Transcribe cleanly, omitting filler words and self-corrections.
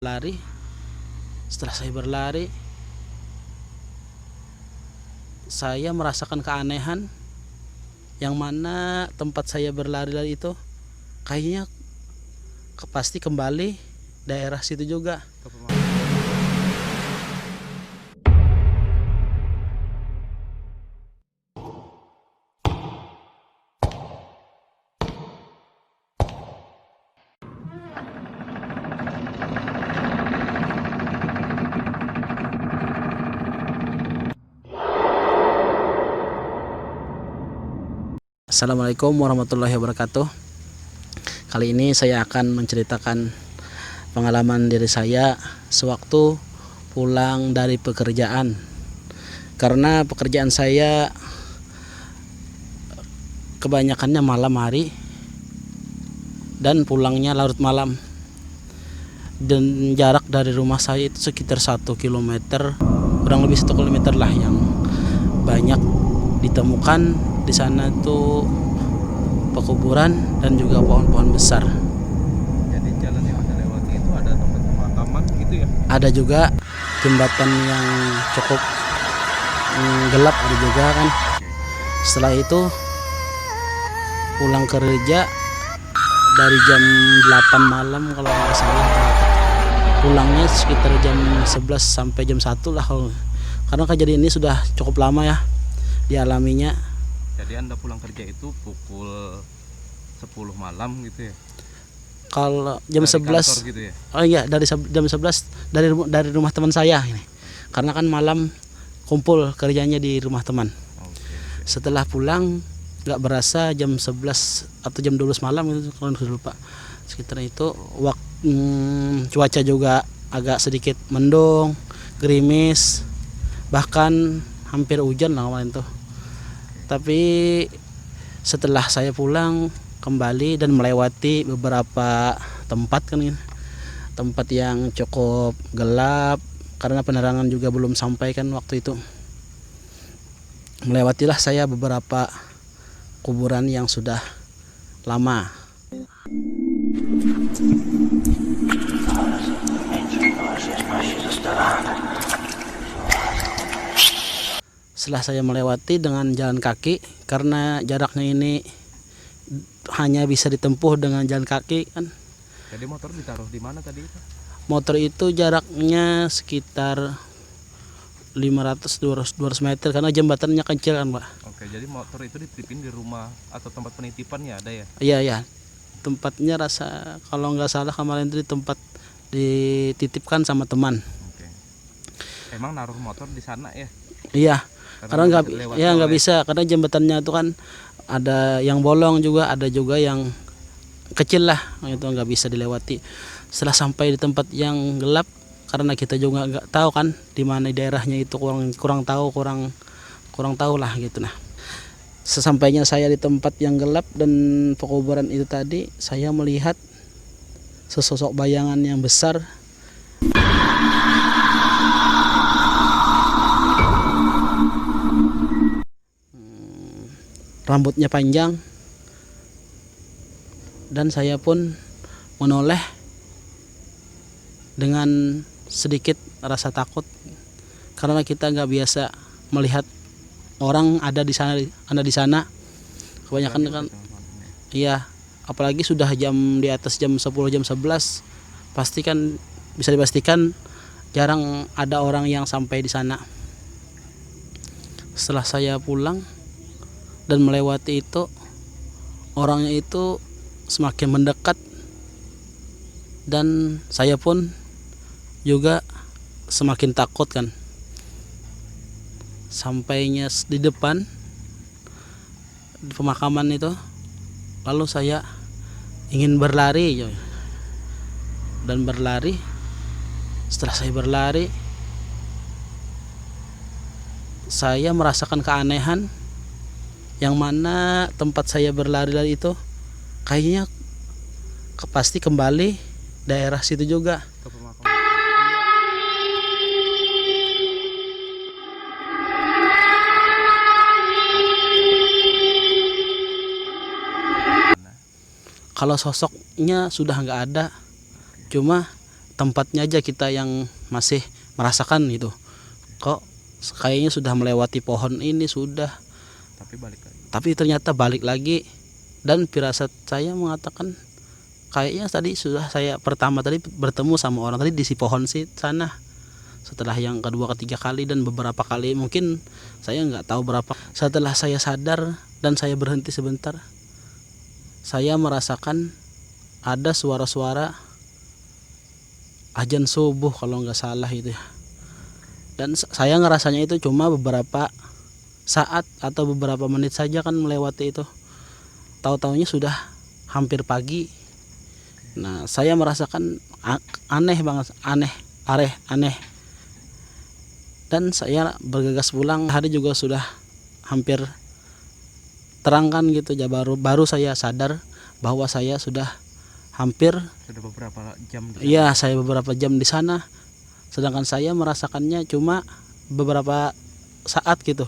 Lari. Setelah saya berlari, saya merasakan keanehan, yang mana tempat saya berlari itu kayaknya pasti kembali daerah situ juga. Assalamualaikum warahmatullahi wabarakatuh. Kali ini saya akan menceritakan pengalaman diri saya sewaktu pulang dari pekerjaan. Karena pekerjaan saya kebanyakannya malam hari dan pulangnya larut malam. Dan jarak dari rumah saya itu sekitar 1 kilometer, kurang lebih 1 kilometer lah, yang banyak ditemukan di sana tuh pekuburan dan juga pohon-pohon besar. Jadi jalan yang Anda lewati itu ada tempat pemakaman gitu ya? Ada juga jembatan yang cukup gelap, ada juga kan. Setelah itu pulang kerja dari jam 8 malam kalau nggak salah. Pulangnya sekitar jam 11 sampai jam 1 lah, karena kejadian ini sudah cukup lama ya dialaminya. Jadi Anda pulang kerja itu pukul 10 malam gitu ya? Kalau jam Dari 11 kantor gitu ya? Oh iya, jam 11 dari rumah teman saya ini. Karena kan malam kumpul kerjanya di rumah teman. Oke. Setelah pulang nggak berasa jam 11 atau jam 12 malam itu, kalau sudah lupa. Sekitar itu cuaca juga agak sedikit mendung, gerimis, bahkan hampir hujan lah kemarin tuh. Tapi setelah saya pulang kembali dan melewati beberapa tempat kan, tempat yang cukup gelap karena penerangan juga belum sampai kan waktu itu. Melewatilah saya beberapa kuburan yang sudah lama. Setelah saya melewati dengan jalan kaki, karena jaraknya ini hanya bisa ditempuh dengan jalan kaki kan. Jadi motor ditaruh di mana tadi itu? Motor itu jaraknya sekitar 500-200 meter karena jembatannya kecil kan, Pak. Oke, jadi motor itu dititipin di rumah atau tempat penitipannya ada ya? Iya ya, tempatnya rasa kalau nggak salah kemarin itu di tempat dititipkan sama teman. Oke. Emang naruh motor di sana ya? Iya, karena nggak lewat ya nggak oleh- bisa, karena jembatannya itu kan ada yang bolong juga, ada juga yang kecil lah, itu nggak bisa dilewati. Setelah sampai di tempat yang gelap, karena kita juga nggak tahu kan di mana daerahnya itu, kurang tahu lah gitu. Nah, sesampainya saya di tempat yang gelap dan pekuburan itu tadi, saya melihat sesosok bayangan yang besar. Rambutnya panjang, dan saya pun menoleh dengan sedikit rasa takut karena kita nggak biasa melihat orang ada di sana. Kebanyakan kan, iya, apalagi sudah di atas jam 10, jam 11, pasti kan bisa dipastikan jarang ada orang yang sampai di sana. Setelah saya pulang dan melewati itu, orangnya itu semakin mendekat dan saya pun juga semakin takut kan. Sampainya di depan di pemakaman itu, lalu saya ingin berlari dan berlari. Setelah saya berlari, saya merasakan keanehan, yang mana tempat saya berlari itu kayaknya pasti kembali daerah situ juga. Ke pemakaman. Kalau sosoknya sudah nggak ada, cuma tempatnya aja kita yang masih merasakan gitu. Kok kayaknya sudah melewati pohon ini sudah, Tapi balik lagi. tapi ternyata balik lagi. Dan firasat saya mengatakan kayaknya tadi sudah saya pertama tadi bertemu sama orang tadi di si pohon sih sana. Setelah yang kedua ketiga kali dan beberapa kali, mungkin saya nggak tahu berapa, setelah saya sadar dan saya berhenti sebentar, saya merasakan ada suara-suara azan subuh kalau nggak salah itu ya. Dan saya ngerasanya itu cuma beberapa saat atau beberapa menit saja kan melewati itu. Tahu-taunya sudah hampir pagi. Nah, saya merasakan aneh banget, aneh. Dan saya bergegas pulang. Hari juga sudah hampir terang kan gitu ya, baru saya sadar bahwa saya sudah hampir, Sudah beberapa jam di sana. iya, saya beberapa jam di sana. Sedangkan saya merasakannya cuma beberapa saat gitu.